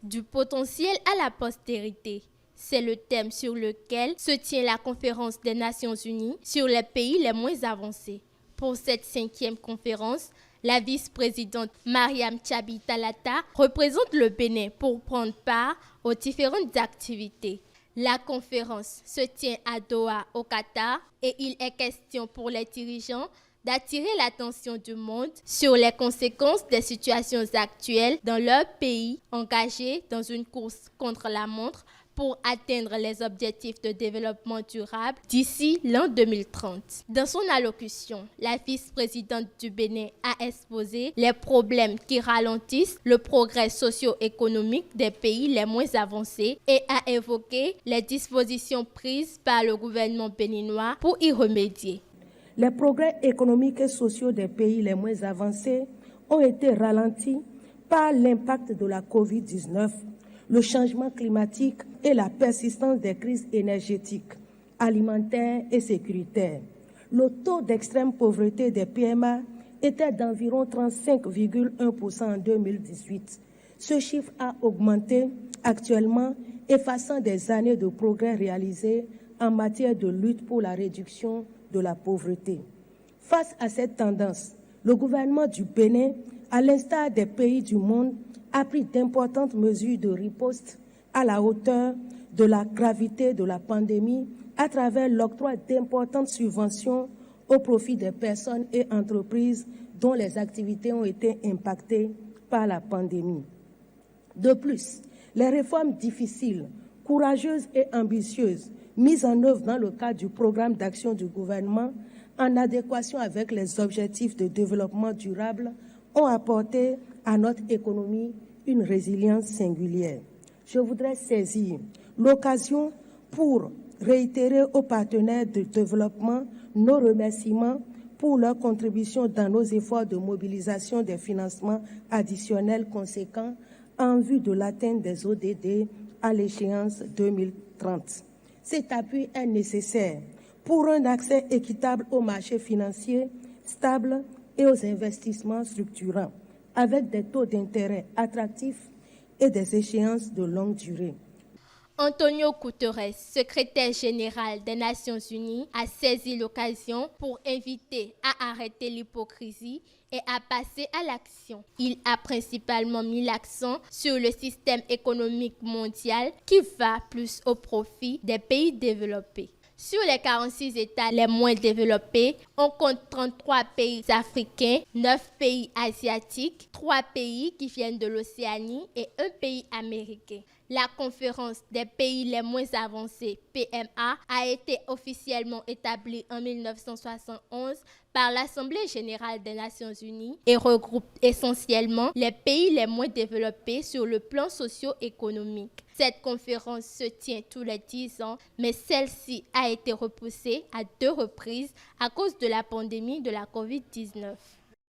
Du potentiel à la postérité. C'est le thème sur lequel se tient la conférence des Nations Unies sur les pays les moins avancés. Pour cette 5e conférence, la vice-présidente Mariam Tchabi Talata représente le Bénin pour prendre part aux différentes activités. La conférence se tient à Doha, au Qatar, et il est question pour les dirigeants d'attirer l'attention du monde sur les conséquences des situations actuelles dans leur pays engagés dans une course contre la montre pour atteindre les objectifs de développement durable d'ici l'an 2030. Dans son allocution, la vice-présidente du Bénin a exposé les problèmes qui ralentissent le progrès socio-économique des pays les moins avancés et a évoqué les dispositions prises par le gouvernement béninois pour y remédier. Les progrès économiques et sociaux des pays les moins avancés ont été ralentis par l'impact de la COVID-19, le changement climatique et la persistance des crises énergétiques, alimentaires et sécuritaires. Le taux d'extrême pauvreté des PMA était d'environ 35,1% en 2018. Ce chiffre a augmenté actuellement, effaçant des années de progrès réalisés en matière de lutte pour la réduction de la pauvreté. Face à cette tendance, le gouvernement du Bénin, à l'instar des pays du monde, a pris d'importantes mesures de riposte à la hauteur de la gravité de la pandémie à travers l'octroi d'importantes subventions au profit des personnes et entreprises dont les activités ont été impactées par la pandémie. De plus, les réformes difficiles, courageuses et ambitieuses mises en œuvre dans le cadre du programme d'action du gouvernement en adéquation avec les objectifs de développement durable ont apporté à notre économie une résilience singulière. Je voudrais saisir l'occasion pour réitérer aux partenaires de développement nos remerciements pour leur contribution dans nos efforts de mobilisation des financements additionnels conséquents en vue de l'atteinte des ODD à l'échéance 2030. Cet appui est nécessaire pour un accès équitable aux marchés financiers stables et aux investissements structurants, avec des taux d'intérêt attractifs et des échéances de longue durée. Antonio Guterres, secrétaire général des Nations Unies, a saisi l'occasion pour inviter à arrêter l'hypocrisie et à passer à l'action. Il a principalement mis l'accent sur le système économique mondial qui va plus au profit des pays développés. Sur les 46 États les moins développés, on compte 33 pays africains, 9 pays asiatiques, 3 pays qui viennent de l'Océanie et un pays américain. La conférence des pays les moins avancés, PMA, a été officiellement établie en 1971 par l'Assemblée générale des Nations Unies et regroupe essentiellement les pays les moins développés sur le plan socio-économique. Cette conférence se tient tous les 10 ans, mais celle-ci a été repoussée à 2 reprises à cause de la pandémie de la COVID-19.